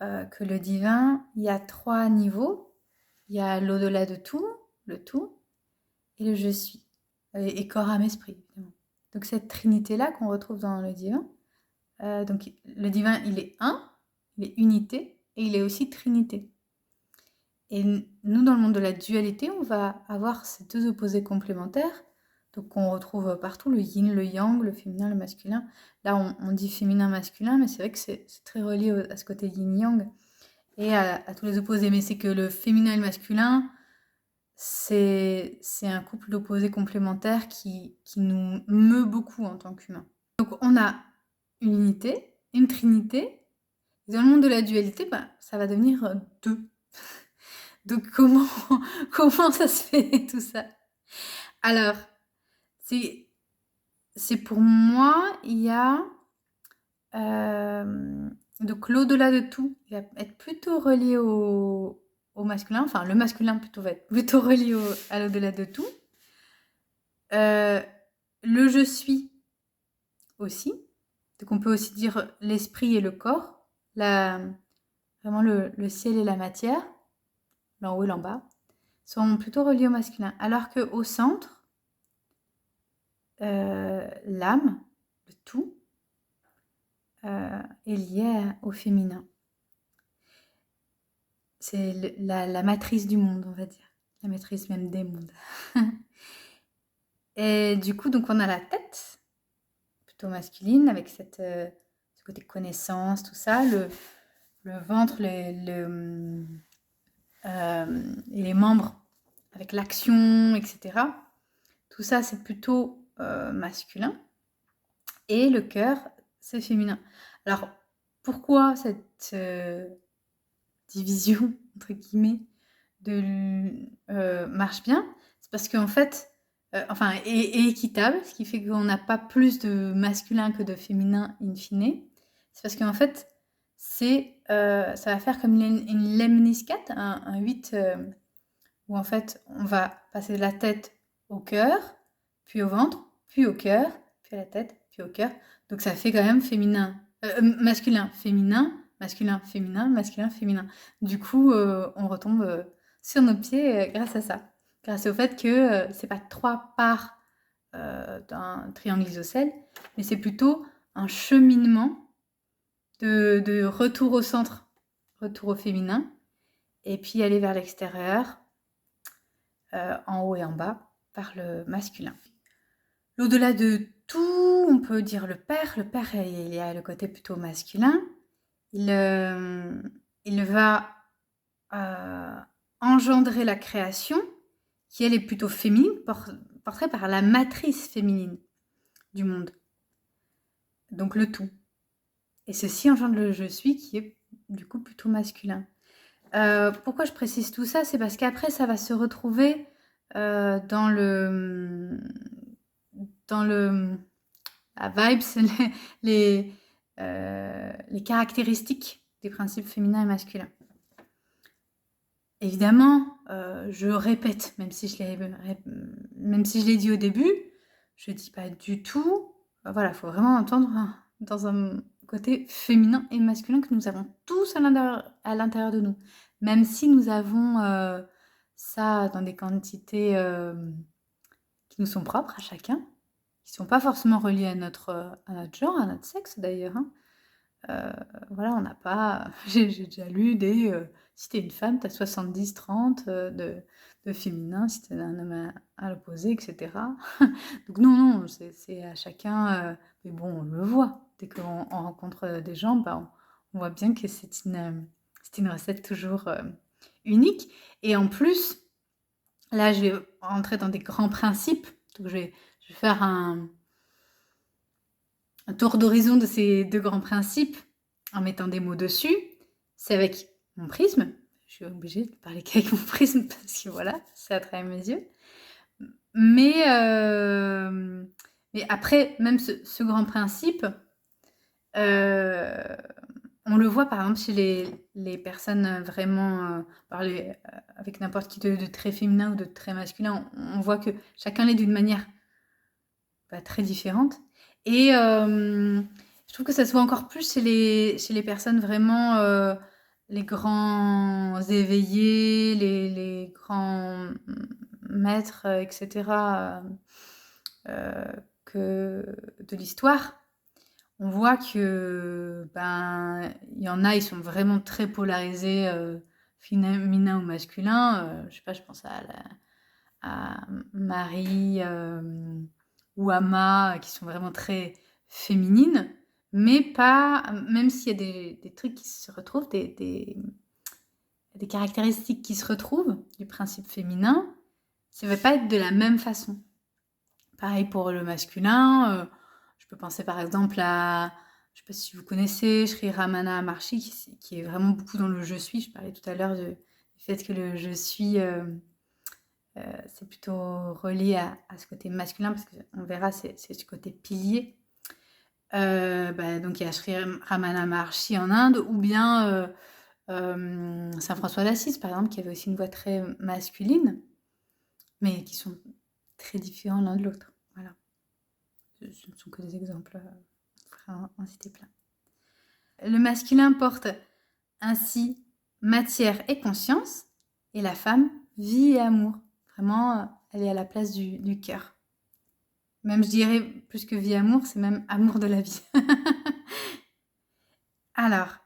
que le divin, il y a 3 niveaux. Il y a l'au-delà de tout, le tout, et le je suis, et corps, âme, esprit, évidemment. Donc cette trinité-là qu'on retrouve dans le divin, donc le divin, il est un, il est unité, et il est aussi trinité. Et nous, dans le monde de la dualité, on va avoir ces 2 opposés complémentaires, donc qu'on retrouve partout, le yin, le yang, le féminin, le masculin. Là, on dit féminin-masculin, mais c'est vrai que c'est très relié à ce côté yin-yang et à tous les opposés. Mais c'est que le féminin et le masculin, c'est un couple d'opposés complémentaires qui nous meut beaucoup en tant qu'humains. Donc on a une unité, une trinité, et dans le monde de la dualité, ça va devenir 2. Donc comment, comment ça se fait tout ça? Alors, c'est pour moi, il y a donc l'au-delà de tout, il va être plutôt relié au masculin, enfin le masculin plutôt va être plutôt relié à l'au-delà de tout. Le je suis aussi, donc on peut aussi dire l'esprit et le corps, vraiment le ciel et la matière, l'en haut et l'en bas, sont plutôt reliés au masculin, alors qu'au centre, l'âme, le tout, est lié au féminin. C'est la matrice du monde, on va dire. La matrice même des mondes. Et du coup, donc on a la tête, plutôt masculine, avec ce côté connaissance, tout ça. Le ventre, et les membres, avec l'action, etc. Tout ça, c'est plutôt masculin. Et le cœur, c'est féminin. Alors, pourquoi cette division, entre guillemets, marche bien? C'est parce qu'en fait, est équitable, ce qui fait qu'on n'a pas plus de masculin que de féminin in fine. C'est parce qu'en fait, ça va faire comme une lemniscate, un 8, où en fait, on va passer de la tête au cœur, puis au ventre, puis au cœur, puis à la tête, puis au cœur. Donc ça fait quand même masculin, féminin, masculin, féminin, masculin, féminin. Du coup, on retombe sur nos pieds grâce à ça. Grâce au fait que c'est pas 3 parts d'un triangle isocèle, mais c'est plutôt un cheminement de retour au centre, retour au féminin, et puis aller vers l'extérieur, en haut et en bas, par le masculin. L'au-delà de tout, on peut dire le père. Le père, il a le côté plutôt masculin. Il va engendrer la création, qui elle est plutôt féminine, portée par la matrice féminine du monde. Donc le tout. Et ceci engendre le je suis, qui est du coup plutôt masculin. Pourquoi je précise tout ça? C'est parce qu'après, ça va se retrouver dans la vibes, les caractéristiques des principes féminins et masculins. Évidemment, je répète, même si je l'ai dit au début, je ne dis pas du tout. Voilà, il faut vraiment entendre dans un côté féminin et masculin que nous avons tous à l'intérieur de nous. Même si nous avons ça dans des quantités qui nous sont propres à chacun, qui ne sont pas forcément reliées à notre genre, à notre sexe d'ailleurs. Voilà, on n'a pas... J'ai déjà lu si t'es une femme, t'as 70-30 de féminin, si t'es un homme à l'opposé, etc. Donc non, c'est à chacun... mais bon, on le voit. Dès qu'on rencontre des gens, on voit bien que c'est une recette toujours unique. Et en plus, là, je vais rentrer dans des grands principes. Donc je vais faire un tour d'horizon de ces 2 grands principes en mettant des mots dessus. C'est avec mon prisme. Je suis obligée de parler qu'avec mon prisme parce que voilà, c'est à travers mes yeux. Mais après, même ce grand principe, on le voit par exemple chez les personnes vraiment avec n'importe qui de très féminin ou de très masculin. On voit que chacun l'est d'une manière très différente. Et je trouve que ça se voit encore plus chez les personnes vraiment les grands éveillés, les grands maîtres, etc., que de l'histoire, on voit que ben il y en a, ils sont vraiment très polarisés, féminin ou masculin. Je sais pas, je pense à Marie ou Ama, qui sont vraiment très féminines, mais pas, même s'il y a des trucs qui se retrouvent, des caractéristiques qui se retrouvent du principe féminin, ça ne va pas être de la même façon. Pareil pour le masculin, je peux penser par exemple à, je ne sais pas si vous connaissez, Sri Ramana Maharshi, qui est vraiment beaucoup dans le je suis. Je parlais tout à l'heure du fait que le je suis, c'est plutôt relié à ce côté masculin, parce qu'on verra, c'est ce côté pilier. Donc il y a Sri Ramana Maharshi en Inde, ou bien Saint François d'Assise, par exemple, qui avait aussi une voix très masculine, mais qui sont très différents l'un de l'autre. Voilà. Ce ne sont que des exemples, on pourrait en citer plein. Le masculin porte ainsi matière et conscience, et la femme vie et amour. Vraiment, elle est à la place du cœur. Même, je dirais, plus que vie amour, c'est même amour de la vie. Alors,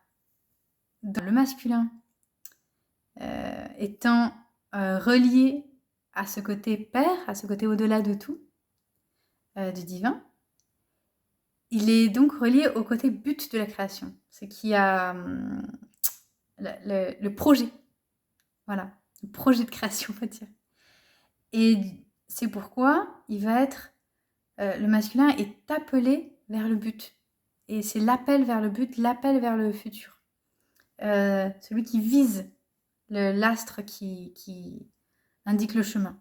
dans le masculin, étant relié à ce côté père, à ce côté au-delà de tout, du divin, il est donc relié au côté but de la création, ce qui a le projet. Voilà, le projet de création, on va dire. Et c'est pourquoi il va être, le masculin est appelé vers le but. Et c'est l'appel vers le but, l'appel vers le futur. Celui qui vise l'astre qui indique le chemin.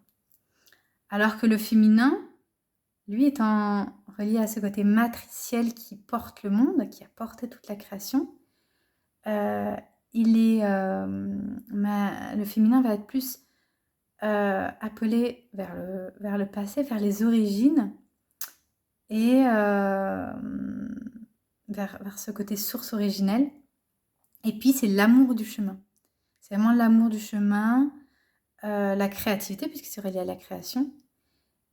Alors que le féminin, lui, étant relié à ce côté matriciel qui porte le monde, qui a porté toute la création, le féminin va être plus appelé vers le passé, vers les origines, et vers ce côté source originelle. Et puis, c'est l'amour du chemin. C'est vraiment l'amour du chemin, la créativité, puisque c'est relié à la création,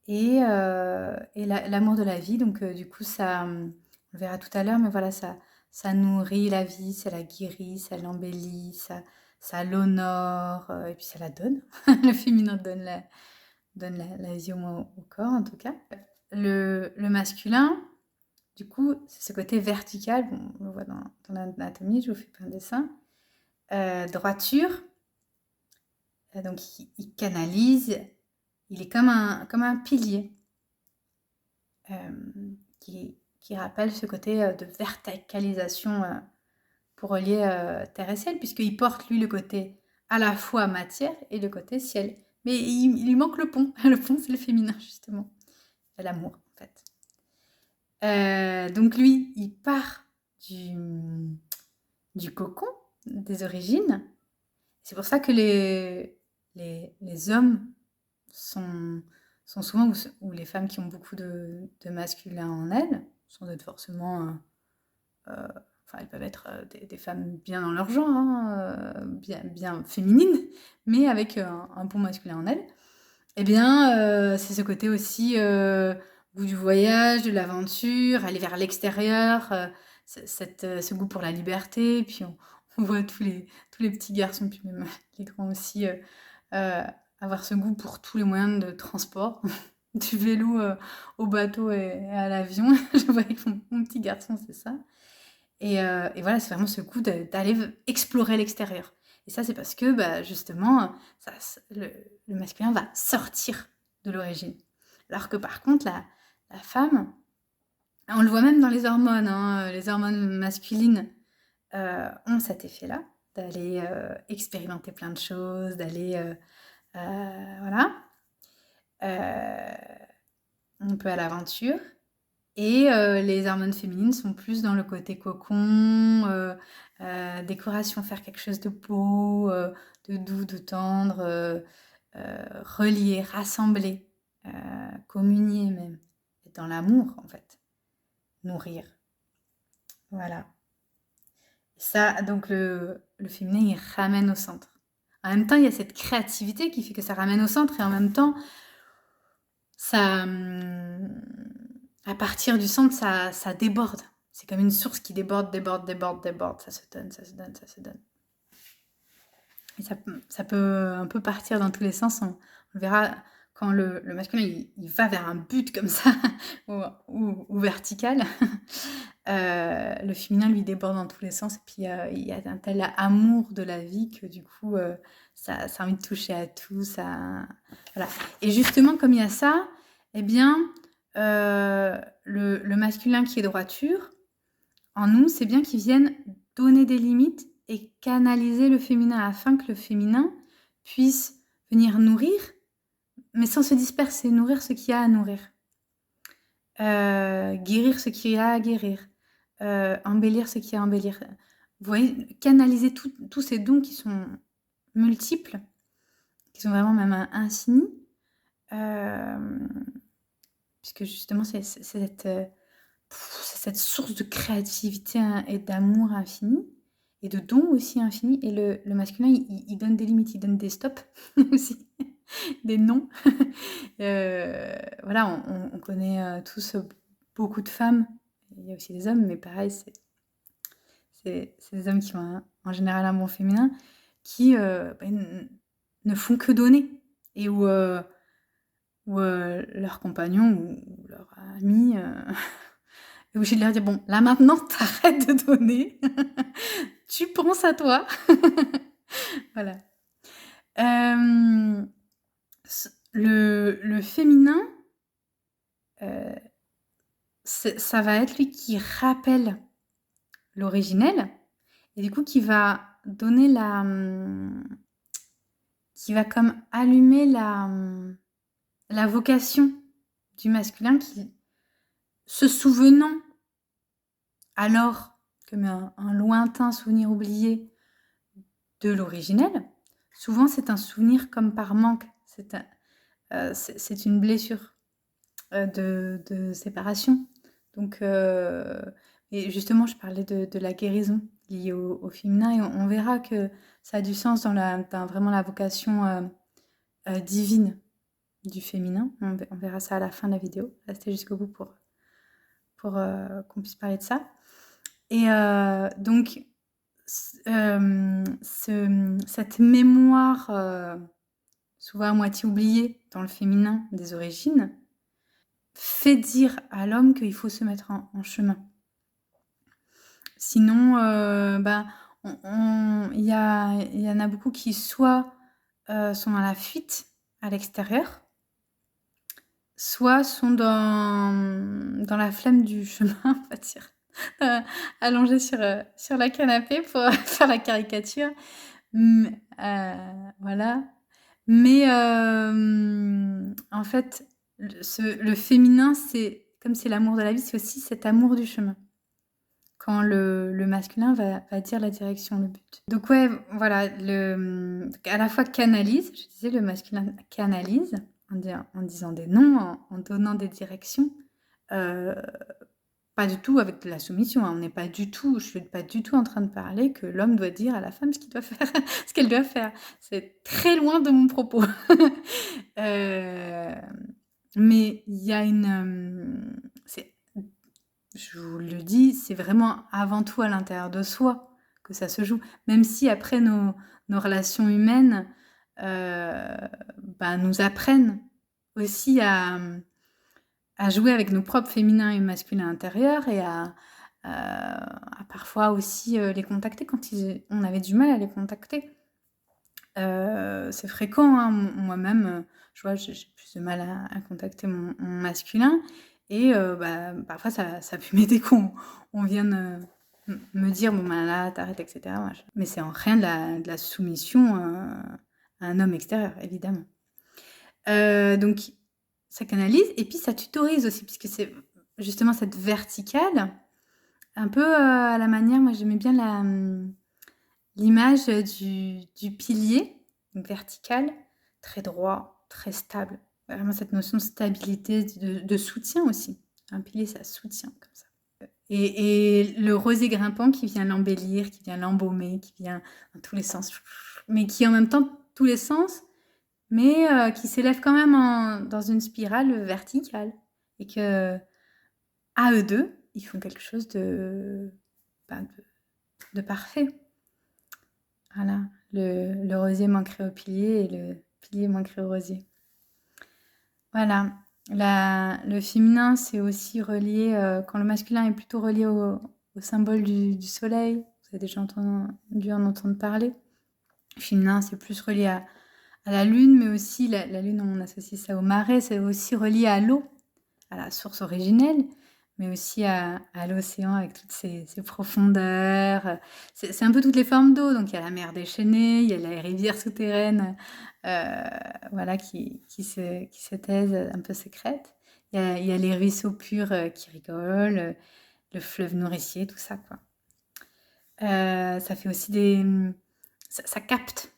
et l'amour de la vie. Donc, du coup, ça, on le verra tout à l'heure, mais voilà, ça nourrit la vie, ça la guérit, ça l'embellit, ça l'honore, et puis ça la donne. Le féminin donne la vie au corps, en tout cas. Le masculin, du coup, c'est ce côté vertical. Bon, on le voit dans l'anatomie, je vous fais pas un dessin. Droiture. Donc, il canalise. Il est comme un pilier qui rappelle ce côté de verticalisation pour relier terre et ciel, puisqu'il porte, lui, le côté à la fois matière et le côté ciel. Mais il lui manque le pont. Le pont, c'est le féminin, justement. C'est l'amour, en fait. Donc lui, il part du cocon, des origines. C'est pour ça que les hommes sont souvent, ou les femmes qui ont beaucoup de masculin en elles, sans être forcément... enfin, elles peuvent être des femmes bien dans leur genre, hein, bien féminines, mais avec un bon masculin en elles. Eh bien, c'est ce côté aussi goût du voyage, de l'aventure, aller vers l'extérieur, ce goût pour la liberté. Puis on voit tous les petits garçons, puis même les grands aussi, avoir ce goût pour tous les moyens de transport, du vélo au bateau et à l'avion. Je vois avec mon petit garçon, c'est ça. Et voilà, c'est vraiment ce goût d'aller explorer l'extérieur. Et ça, c'est parce que justement, le masculin va sortir de l'origine. Alors que par contre, la femme, on le voit même dans les hormones, hein, les hormones masculines ont cet effet-là, d'aller expérimenter plein de choses, d'aller, voilà, un peu à l'aventure. Et les hormones féminines sont plus dans le côté cocon, décoration, faire quelque chose de beau, de doux, de tendre, relier, rassembler, communier même, être dans l'amour en fait, nourrir. Voilà. Et ça, donc le le féminin, il ramène au centre. En même temps, il y a cette créativité qui fait que ça ramène au centre et en même temps, ça, à partir du centre, ça déborde. C'est comme une source qui déborde, déborde, déborde, déborde. Ça se donne, ça se donne, ça se donne. Et ça peut un peu partir dans tous les sens. On le verra quand le masculin il va vers un but comme ça, ou vertical. Le féminin lui déborde dans tous les sens. Et puis il y a un tel amour de la vie que du coup, ça a envie de toucher à tout. Voilà. Et justement, comme il y a ça, eh bien, le masculin qui est droiture, en nous, c'est bien qu'il vienne donner des limites et canaliser le féminin afin que le féminin puisse venir nourrir, mais sans se disperser, nourrir ce qu'il y a à nourrir, guérir ce qu'il y a à guérir, embellir ce qu'il y a à embellir. Vous voyez, canaliser tous ces dons qui sont multiples, qui sont vraiment même infinis, puisque justement c'est cette source de créativité et d'amour infini, et de dons aussi infini. Et le masculin, il donne des limites, il donne des stops aussi, des non. Voilà, on connaît tous beaucoup de femmes, il y a aussi des hommes, mais pareil, c'est des hommes qui ont en général un bon féminin, qui ne font que donner, et où leur compagnon ou leur ami est obligé de leur dire, bon, là maintenant, t'arrêtes de donner, tu penses à toi. Voilà. Le féminin, ça va être lui qui rappelle l'originel, et du coup qui va donner qui va comme allumer la vocation du masculin, qui, se souvenant alors comme un lointain souvenir oublié de l'originel, souvent c'est un souvenir comme par manque, c'est une blessure de séparation. Donc, et justement, je parlais de la guérison liée au féminin, et on verra que ça a du sens dans vraiment la vocation divine du féminin. On verra ça à la fin de la vidéo. Restez jusqu'au bout pour qu'on puisse parler de ça. Et donc, cette mémoire souvent à moitié oubliée dans le féminin des origines fait dire à l'homme qu'il faut se mettre en chemin. Sinon, il y en a beaucoup qui soit sont dans la fuite à l'extérieur, soit sont dans la flemme du chemin, on va dire, allongés sur la canapé pour faire la caricature. Voilà. Mais en fait, le féminin, c'est comme c'est l'amour de la vie, c'est aussi cet amour du chemin. Quand le masculin va dire la direction, le but. Donc ouais, voilà, à la fois canalise, je disais, le masculin canalise en disant des non, en donnant des directions. Pas du tout avec de la soumission, hein. Je suis pas du tout en train de parler que l'homme doit dire à la femme ce qu'il doit faire, ce qu'elle doit faire. C'est très loin de mon propos. Mais il y a je vous le dis, c'est vraiment avant tout à l'intérieur de soi que ça se joue. Même si après nos relations humaines nous apprennent aussi à jouer avec nos propres féminins et masculins intérieurs, et à parfois aussi les contacter quand on avait du mal à les contacter. C'est fréquent, hein. Moi-même, je vois, j'ai plus de mal à contacter mon masculin, et parfois ça peut m'aider qu'on vienne me dire, bon ben là, t'arrêtes, etc. Mais c'est en rien de la soumission à un homme extérieur, évidemment. Donc, ça canalise, et puis ça tutorise aussi, puisque c'est justement cette verticale, un peu à la manière, moi j'aimais bien l'image du pilier, donc vertical, très droit, très stable. Vraiment cette notion de stabilité, de soutien aussi. Un pilier, ça soutient comme ça. et le rosier grimpant qui vient l'embellir, qui vient l'embaumer, qui vient dans tous les sens, mais qui en même temps tous les sens, mais qui s'élève quand même dans une spirale verticale. Et que à eux deux, ils font quelque chose ben, de parfait. Voilà, le rosier manquerait au pilier et le pilier manquerait au rosier. Voilà, le féminin, c'est aussi relié, quand le masculin est plutôt relié au symbole du soleil, vous avez déjà dû en entendre parler. Le féminin, c'est plus relié à la lune, mais aussi la lune, on associe ça au marais, c'est aussi relié à l'eau, à la source originelle, mais aussi à l'océan avec toutes ses profondeurs. C'est un peu toutes les formes d'eau, donc il y a la mer déchaînée, il y a les rivières souterraines, voilà, qui se taisent, un peu secrètes. Il y a les ruisseaux purs qui rigolent, le fleuve nourricier, tout ça, quoi. Ça fait aussi ça capte.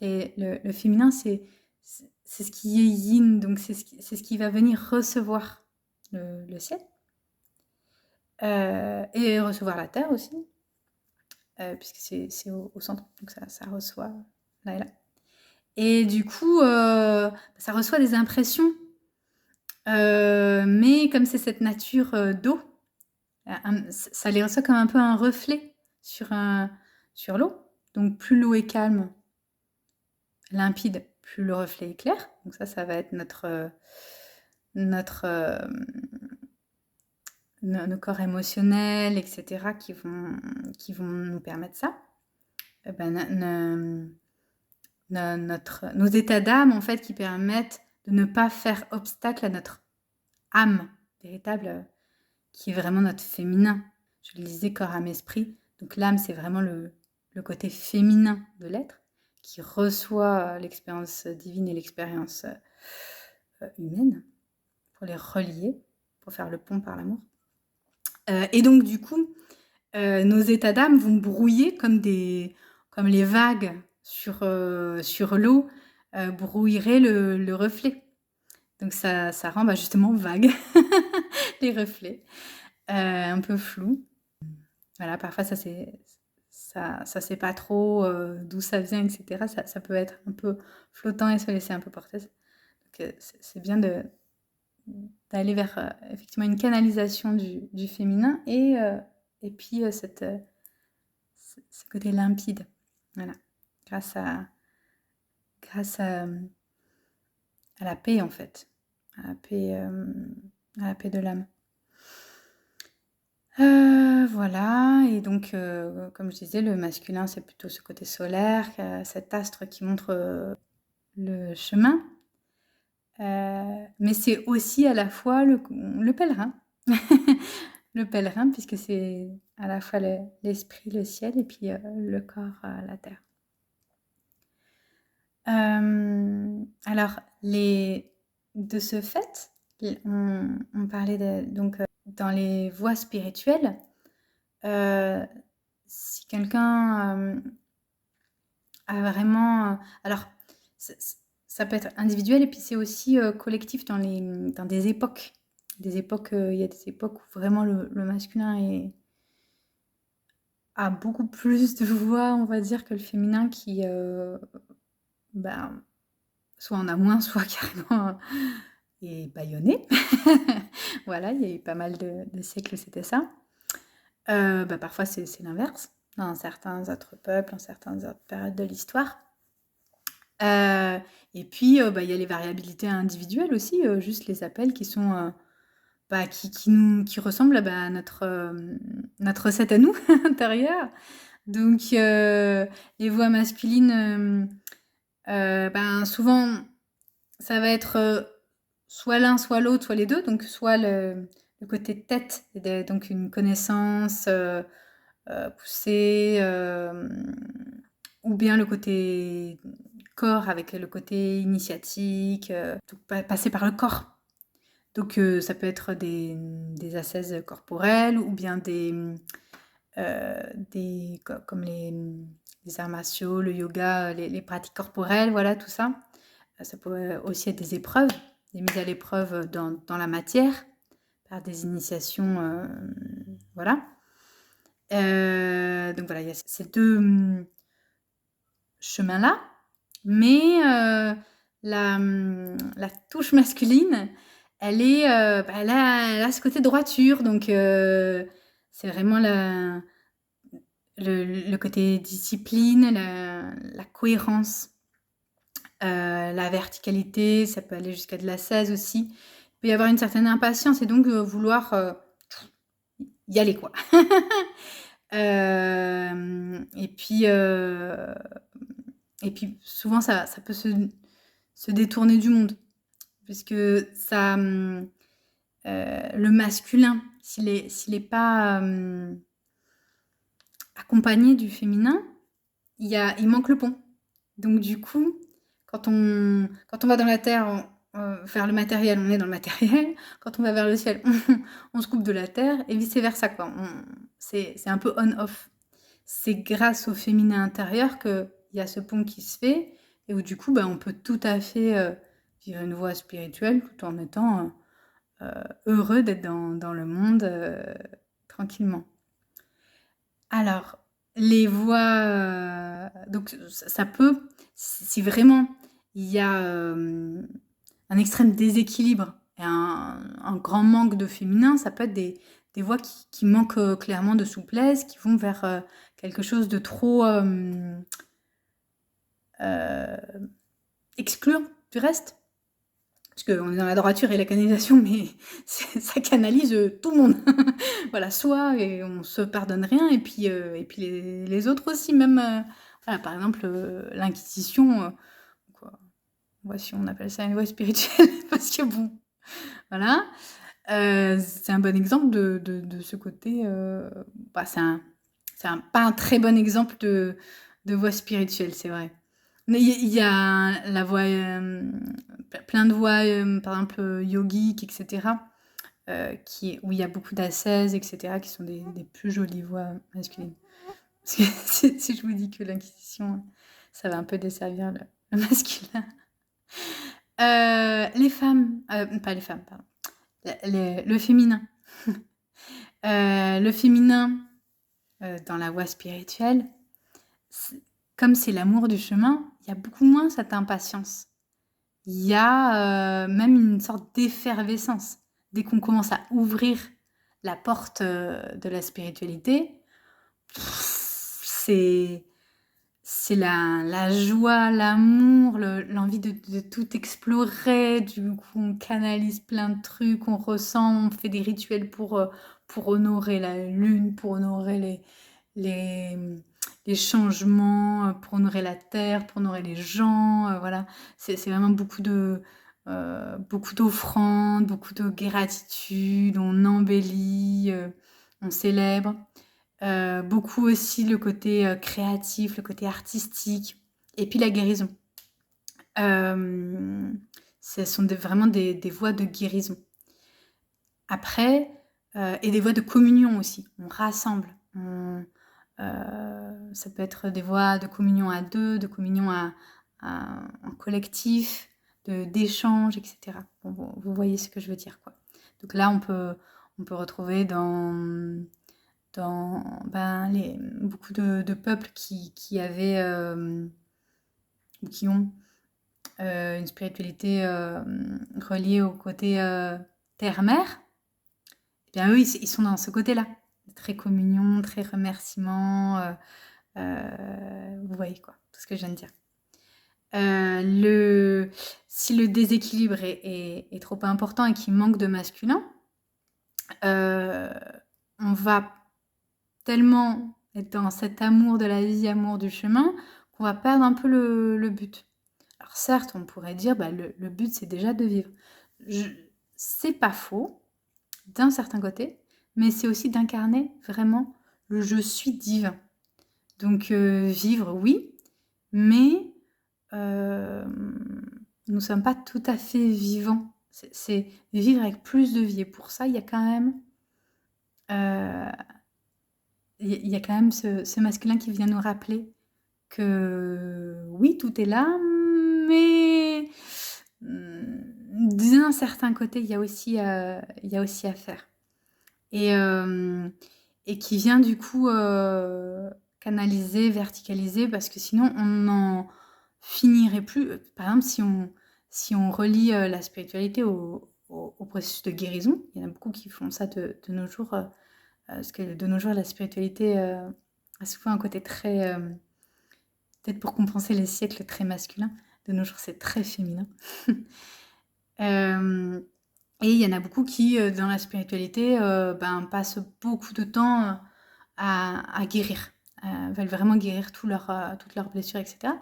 Et le féminin, c'est ce qui est yin, donc c'est ce qui va venir recevoir le ciel. Et recevoir la terre aussi, puisque c'est au centre, donc ça reçoit là et là. Et du coup, ça reçoit des impressions, mais comme c'est cette nature d'eau, ça les reçoit comme un peu un reflet sur l'eau. Donc plus l'eau est calme, limpide, plus le reflet est clair. Donc ça va être nos corps émotionnels, etc., qui vont nous permettre ça. Nos états d'âme, en fait, qui permettent de ne pas faire obstacle à notre âme véritable, qui est vraiment notre féminin. Je le disais, corps, âme, esprit. Donc l'âme, c'est vraiment le côté féminin de l'être, qui reçoit l'expérience divine et l'expérience humaine, pour les relier, pour faire le pont par l'amour. Et donc, du coup, nos états d'âme vont brouiller comme les vagues sur l'eau brouilleraient le reflet. Donc ça rend justement vague les reflets, un peu flou. Voilà, parfois ça sait pas trop d'où ça vient, etc. Ça peut être un peu flottant et se laisser un peu porter. Donc c'est bien d'aller vers effectivement une canalisation du féminin et puis ce côté limpide. Voilà, grâce à la paix, en fait, à la paix de l'âme. Voilà, et donc comme je disais, le masculin, c'est plutôt ce côté solaire, cet astre qui montre le chemin. Mais c'est aussi à la fois le pèlerin. Le pèlerin, puisque c'est à la fois l'esprit, le ciel, et puis le corps, la terre. Alors, de ce fait, on parlait donc dans les voies spirituelles, si quelqu'un a vraiment... alors, ça peut être individuel, et puis c'est aussi collectif dans des époques. Il y a des époques où vraiment le masculin a beaucoup plus de voix, on va dire, que le féminin qui... soit en a moins, soit carrément est bâillonné. Voilà, il y a eu pas mal de siècles où c'était ça. Parfois, c'est l'inverse, dans certains autres peuples, dans certaines autres périodes de l'histoire. Et puis, il y a les variabilités individuelles aussi, juste les appels qui sont... qui ressemblent à notre recette à nous, intérieure. Donc, les voix masculines... souvent, ça va être soit l'un, soit l'autre, soit les deux. Donc, soit le côté tête, donc une connaissance poussée, ou bien le côté corps avec le côté initiatique, donc passer par le corps. Donc, ça peut être des ascèses corporelles, ou bien comme les arts martiaux, le yoga, les pratiques corporelles, voilà, tout ça. Ça peut aussi être des épreuves, des mises à l'épreuve dans la matière, par des initiations voilà. Donc voilà, il y a ces 2 chemins-là, mais la touche masculine, elle a ce côté droiture, donc c'est vraiment le côté discipline, la cohérence, la verticalité, ça peut aller jusqu'à de l'ascèse aussi. Il peut y avoir une certaine impatience et donc vouloir y aller, quoi. Et puis souvent ça peut se détourner du monde, puisque ça, le masculin, s'il est pas accompagné du féminin, il manque le pont. Donc du coup, quand on va dans la terre, vers le matériel, on est dans le matériel. Quand on va vers le ciel, on se coupe de la terre et vice versa, quoi. C'est un peu on-off. C'est grâce au féminin intérieur qu'il y a ce pont qui se fait et où du coup, bah, on peut tout à fait vivre une voie spirituelle tout en étant heureux d'être dans le monde tranquillement. Alors, les voies, donc ça peut, si vraiment il y a un extrême déséquilibre et un grand manque de féminin, ça peut être des voies qui manquent clairement de souplesse, qui vont vers quelque chose de trop exclure du reste. Parce qu'on est dans la droiture et la canalisation, mais ça canalise tout le monde. Voilà, soi, et on se pardonne rien, et puis les autres aussi, même. Voilà, par exemple, l'Inquisition, quoi. Ouais, si on appelle ça une voie spirituelle, parce que bon, voilà. C'est un bon exemple de ce côté. Bah, pas un très bon exemple de voie spirituelle, c'est vrai. Mais il y a la voie, plein de voies, par exemple, yogiques, etc., où il y a beaucoup d'ascèses, etc., qui sont des plus jolies voies masculines. Parce que si je vous dis que l'Inquisition, ça va un peu desservir le masculin. Les femmes, pas les femmes, pardon. Le féminin. Le féminin, dans la voie spirituelle, comme c'est l'amour du chemin, il y a beaucoup moins cette impatience. Il y a même une sorte d'effervescence. Dès qu'on commence à ouvrir la porte de la spiritualité, c'est la joie, l'amour, l'envie de tout explorer. Du coup, on canalise plein de trucs, on ressent, on fait des rituels pour honorer la lune, pour honorer les changements, pour honorer la terre, pour honorer les gens. Voilà, c'est vraiment beaucoup d'offrandes, beaucoup de gratitude, on embellit, on célèbre. Beaucoup aussi le côté créatif, le côté artistique, et puis la guérison. Ce sont vraiment des voies de guérison. Après, et des voies de communion aussi. On rassemble. Ça peut être des voies de communion à deux, de communion en collectif, d'échange, etc. Bon, vous voyez ce que je veux dire, quoi. Donc là, on peut retrouver dans beaucoup de peuples qui avaient ou qui ont une spiritualité reliée au côté terre-mère. Eh bien, eux, ils sont dans ce côté-là. Très communion, très remerciement. Vous voyez, quoi, tout ce que je viens de dire. Si le déséquilibre est trop important et qu'il manque de masculin, on va tellement être dans cet amour de la vie, amour du chemin, qu'on va perdre un peu le but. Alors certes, on pourrait dire, bah, le but, c'est déjà de vivre. C'est pas faux, d'un certain côté, mais c'est aussi d'incarner vraiment le « je suis divin ». Donc vivre, oui, mais nous ne sommes pas tout à fait vivants. C'est vivre avec plus de vie. Et pour ça, il y a quand même... il y a quand même ce masculin qui vient nous rappeler que oui, tout est là, mais d'un certain côté, il y a aussi à faire. Et et qui vient du coup canaliser, verticaliser, parce que sinon on n'en finirait plus. Par exemple, si on relie la spiritualité au processus de guérison, il y en a beaucoup qui font ça de nos jours, parce que de nos jours, la spiritualité a souvent un côté très, peut-être pour compenser les siècles, très masculin. De nos jours, c'est très féminin. Euh, et il y en a beaucoup qui, dans la spiritualité, passent beaucoup de temps à guérir, veulent vraiment guérir toutes leurs blessures, etc.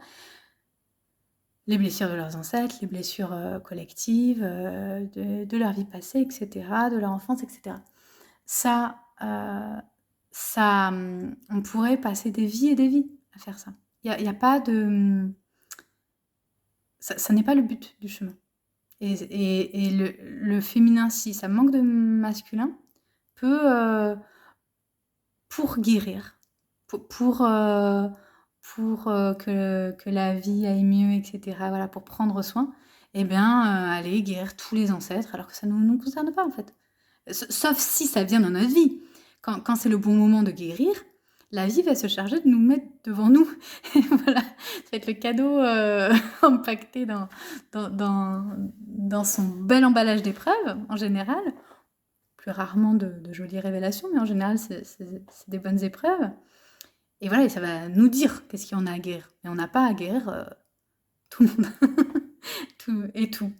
Les blessures de leurs ancêtres, les blessures collectives, de leur vie passée, etc., de leur enfance, etc. Ça, on pourrait passer des vies et des vies à faire ça. Il y a pas de... Ça n'est pas le but du chemin. Et le féminin, si ça manque de masculin, peut, pour guérir, pour que la vie aille mieux, etc., voilà, pour prendre soin, aller guérir tous les ancêtres, alors que ça ne nous concerne pas, en fait. Sauf si ça vient dans notre vie. Quand c'est le bon moment de guérir, la vie va se charger de nous mettre devant nous. Et voilà, ça va être le cadeau empaqueté dans son bel emballage d'épreuves, en général. Plus rarement de jolies révélations, mais en général, c'est des bonnes épreuves. Et voilà, et ça va nous dire qu'est-ce qu'il y en a à guérir. Et on n'a pas à guérir tout le monde. Tout et tout.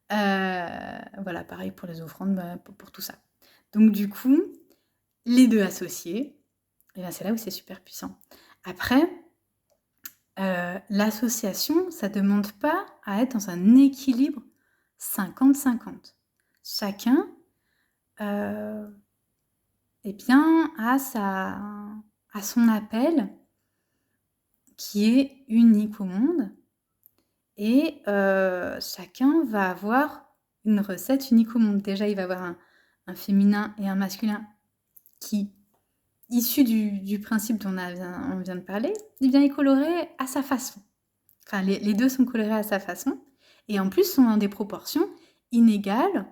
Voilà, pareil pour les offrandes, pour tout ça. Donc du coup, les deux associés, et c'est là où c'est super puissant. Après, l'association, ça ne demande pas à être dans un équilibre 50-50. Chacun a son appel qui est unique au monde, et chacun va avoir une recette unique au monde. Déjà, il va avoir un féminin et un masculin qui, issu du principe dont on vient de parler, il vient y colorer à sa façon. Enfin, les deux sont colorés à sa façon, et en plus sont dans des proportions inégales,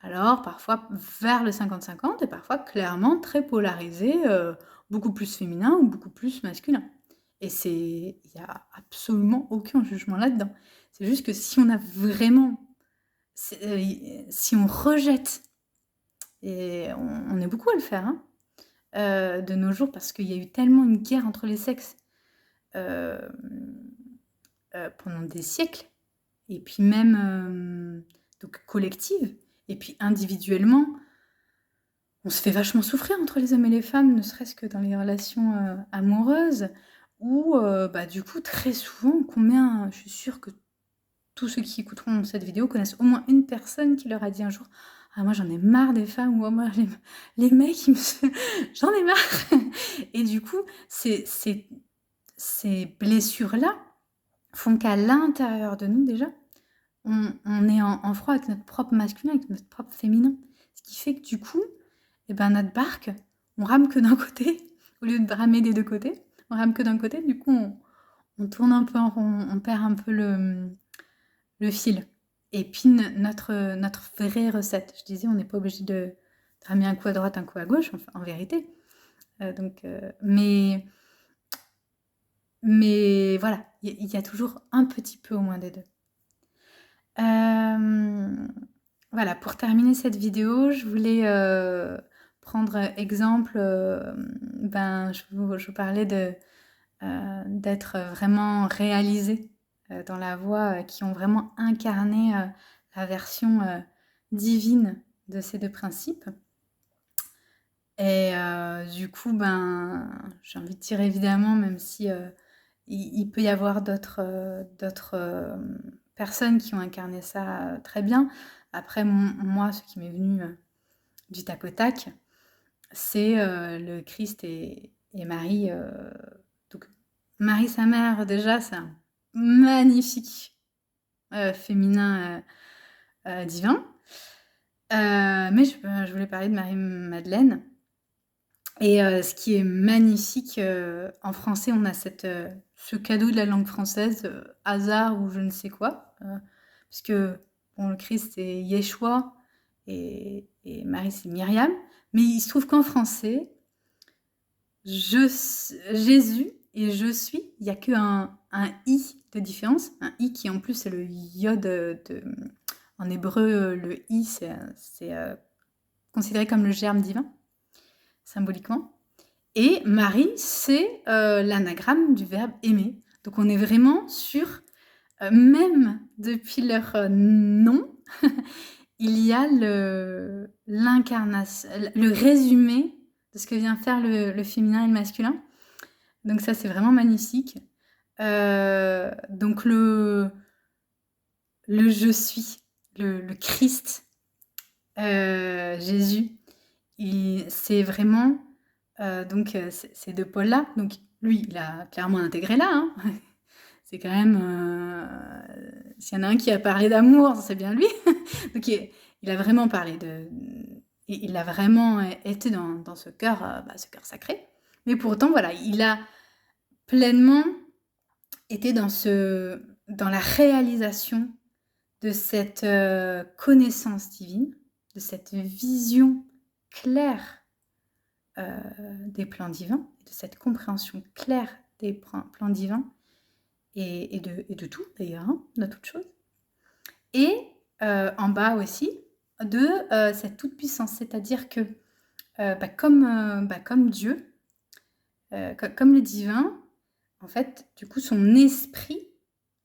alors parfois vers le 50-50, et parfois clairement très polarisé, beaucoup plus féminin ou beaucoup plus masculin. Et il n'y a absolument aucun jugement là-dedans. C'est juste que si on a vraiment... si on rejette, et on est beaucoup à le faire, hein, de nos jours, parce qu'il y a eu tellement une guerre entre les sexes pendant des siècles, et puis même donc collective, et puis individuellement, on se fait vachement souffrir entre les hommes et les femmes, ne serait-ce que dans les relations amoureuses, où du coup très souvent, je suis sûre que tous ceux qui écouteront cette vidéo connaissent au moins une personne qui leur a dit un jour: ah, moi j'en ai marre des femmes, ou moi les mecs, j'en ai marre. Et du coup, ces blessures-là font qu'à l'intérieur de nous, déjà, on est en froid avec notre propre masculin, avec notre propre féminin. Ce qui fait que du coup, notre barque, on rame que d'un côté, au lieu de ramer des deux côtés, on rame que d'un côté, du coup on tourne un peu en rond, on perd un peu le fil. Et puis notre vraie recette, je disais, on n'est pas obligé de ramer un coup à droite, un coup à gauche, en vérité. Mais voilà, il y a toujours un petit peu au moins des deux. Voilà, pour terminer cette vidéo, je voulais prendre exemple, je vous parlais d'être vraiment réalisés dans la voie, qui ont vraiment incarné la version divine de ces deux principes. Et du coup, j'ai envie de dire évidemment, même si il peut y avoir d'autres personnes qui ont incarné ça très bien. Après, moi, ce qui m'est venu du tac au tac, c'est le Christ et Marie. Donc, Marie, sa mère, déjà, c'est un magnifique féminin divin. Mais je voulais parler de Marie-Madeleine. Et ce qui est magnifique, en français, on a ce cadeau de la langue française, hasard ou je ne sais quoi, puisque bon, le Christ, c'est Yeshua, et Marie, c'est Myriam. Mais il se trouve qu'en français, Jésus et je suis, il n'y a qu'un i de différence. Un i qui en plus c'est le yod en hébreu, le i c'est considéré comme le germe divin, symboliquement. Et Marie, c'est l'anagramme du verbe aimer. Donc on est vraiment sur, même depuis leur nom, il y a l'incarnation, le résumé de ce que vient faire le féminin et le masculin. Donc ça, c'est vraiment magnifique. Donc le je suis, le Christ, Jésus, c'est vraiment donc ces deux pôles-là. Donc lui, il a clairement intégré là. Hein. C'est quand même s'il y en a un qui a parlé d'amour, c'est bien lui. Donc il a vraiment parlé il a vraiment été dans ce cœur sacré. Mais pourtant, voilà, il a pleinement été dans la réalisation de cette connaissance divine, de cette vision claire des plans divins, de cette compréhension claire des plans divins et de tout d'ailleurs, hein, de toute chose. Et en bas aussi, de cette toute-puissance, c'est-à-dire que comme Dieu, comme le divin, en fait, du coup, son esprit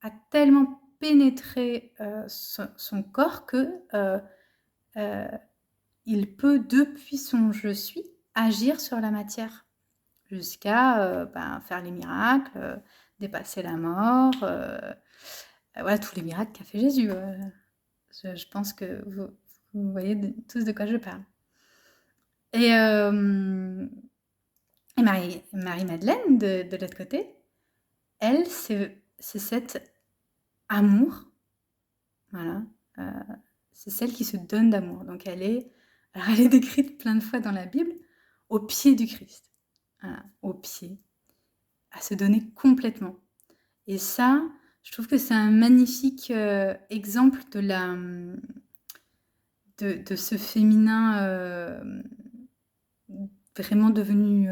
a tellement pénétré son corps que il peut, depuis son je suis, agir sur la matière jusqu'à faire les miracles, dépasser la mort, voilà tous les miracles qu'a fait Jésus. Je pense que vous voyez tous de quoi je parle. Et Marie-Madeleine, de l'autre côté, elle, c'est cet amour, voilà, c'est celle qui se donne d'amour. Donc elle est décrite plein de fois dans la Bible au pied du Christ, voilà, au pied, à se donner complètement. Et ça, je trouve que c'est un magnifique exemple de ce féminin vraiment devenu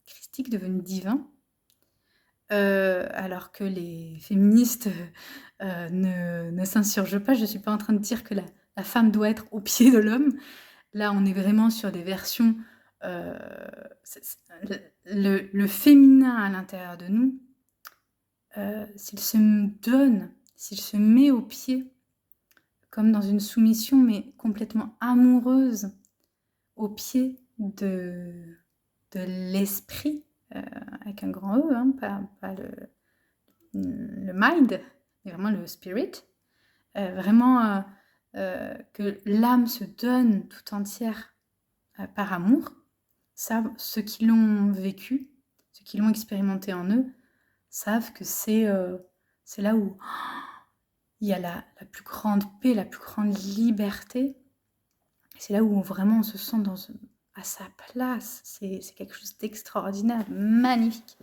christique, devenu divin. Alors que les féministes ne s'insurgent pas. Je ne suis pas en train de dire que la femme doit être au pied de l'homme. Là, on est vraiment sur des versions... le féminin à l'intérieur de nous, s'il se donne, s'il se met au pied, comme dans une soumission, mais complètement amoureuse, au pied de l'esprit, avec un grand E, hein, pas le mind, mais vraiment le spirit, vraiment que l'âme se donne tout entière par amour. Ça, ceux qui l'ont vécu, ceux qui l'ont expérimenté en eux, savent que c'est là où il y a la plus grande paix, la plus grande liberté. C'est là où vraiment on se sent à sa place. C'est quelque chose d'extraordinaire, magnifique.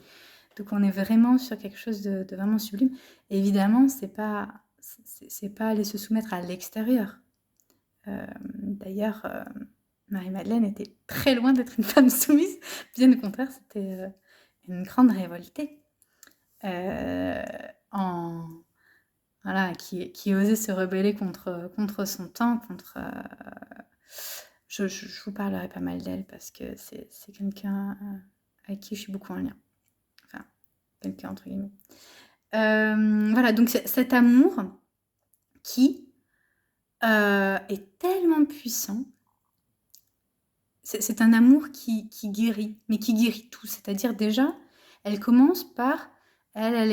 Donc on est vraiment sur quelque chose de vraiment sublime. Et évidemment, c'est pas aller se soumettre à l'extérieur. D'ailleurs, Marie-Madeleine était très loin d'être une femme soumise. Bien au contraire, c'était une grande révoltée. Voilà, qui osait se rebeller contre son temps, je vous parlerai pas mal d'elle parce que c'est quelqu'un avec qui je suis beaucoup en lien. Enfin, quelqu'un entre guillemets. Voilà, donc cet amour qui est tellement puissant. C'est un amour qui guérit, mais qui guérit tout. C'est-à-dire déjà, elle commence par... Elle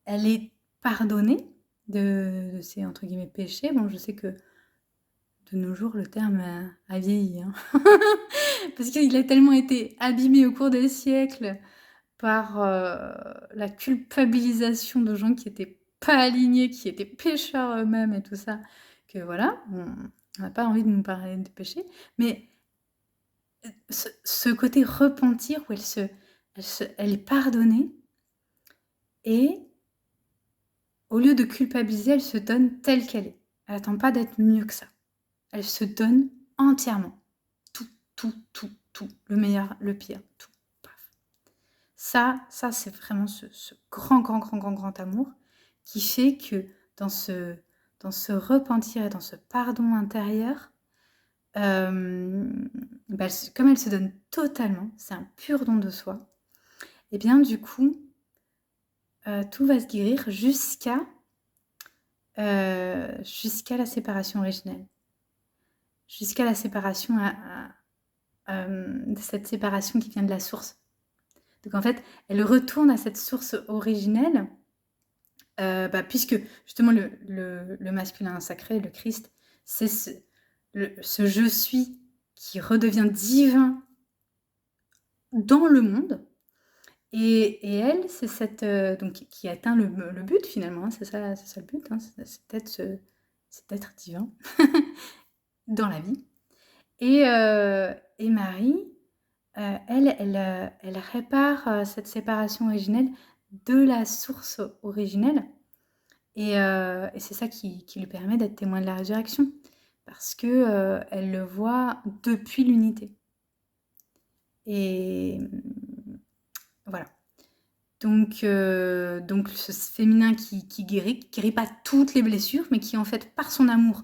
est pardonnée de ses, entre guillemets, péchés. Bon, je sais que de nos jours, le terme a vieilli. Hein. Parce qu'il a tellement été abîmé au cours des siècles par la culpabilisation de gens qui n'étaient pas alignés, qui étaient pécheurs eux-mêmes et tout ça, que voilà, on n'a pas envie de nous parler de péché. Mais ce côté repentir où elle est pardonnée et au lieu de culpabiliser, elle se donne telle qu'elle est. Elle n'attend pas d'être mieux que ça. elle se donne entièrement. Tout, tout, tout, tout. Le meilleur, le pire, tout. Bref. Ça c'est vraiment ce grand, grand, grand, grand, grand amour qui fait que dans ce repentir et dans ce pardon intérieur, bah, comme elle se donne totalement, c'est un pur don de soi, et bien du coup, tout va se guérir jusqu'à la séparation originelle. Jusqu'à la séparation de cette séparation qui vient de la source. Donc en fait, elle retourne à cette source originelle, puisque justement le masculin sacré, le Christ, c'est ce je suis qui redevient divin dans le monde. Et elle, c'est cette donc qui atteint le but finalement, hein, c'est ça le but, hein, c'est d'être divin dans la vie. Et Marie, elle répare cette séparation originelle de la source originelle, et c'est ça qui lui permet d'être témoin de la résurrection, parce que elle le voit depuis l'unité. Et voilà. Donc ce féminin qui guérit pas toutes les blessures, mais qui en fait, par son amour,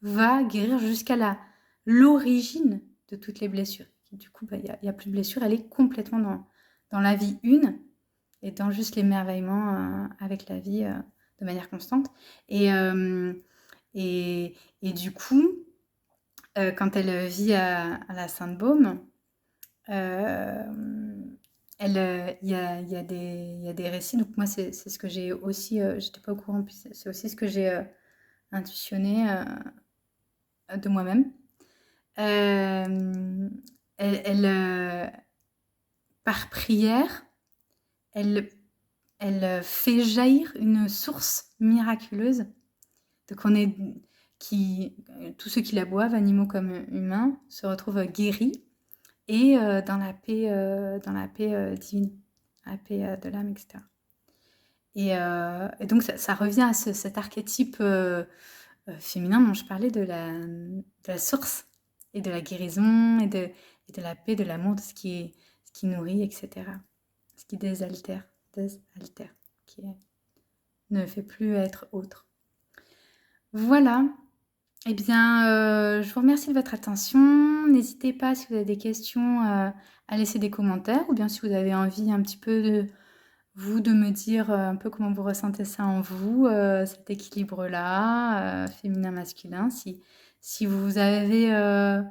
va guérir jusqu'à l'origine de toutes les blessures. Du coup, il y a plus de blessures, elle est complètement dans la vie une, et dans juste l'émerveillement avec la vie de manière constante. Et du coup, quand elle vit à la Sainte-Baume, il y a des récits. Donc moi, c'est ce que j'ai aussi, j'étais pas au courant, puis c'est aussi ce que j'ai intuitionné de moi-même. Par prière, elle fait jaillir une source miraculeuse. Donc tous ceux qui la boivent, animaux comme humains, se retrouvent guéris et dans la paix divine, la paix de l'âme, etc. Et donc ça revient à cet archétype féminin dont je parlais, de la source et de la guérison et de la paix, de l'amour, de ce qui nourrit, etc. Ce qui désaltère, qui ne fait plus être autre. Voilà. Eh bien, je vous remercie de votre attention. N'hésitez pas, si vous avez des questions, à laisser des commentaires, ou bien si vous avez envie un petit peu de me dire un peu comment vous ressentez ça en vous, cet équilibre-là, féminin-masculin. Si vous avez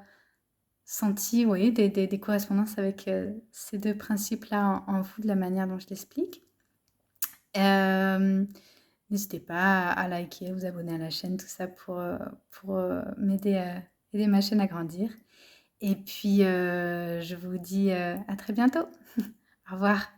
senti, oui, des correspondances avec ces deux principes-là en vous, de la manière dont je l'explique. N'hésitez pas à liker, vous abonner à la chaîne, tout ça pour m'aider à aider ma chaîne à grandir. Et puis, je vous dis à très bientôt. Au revoir.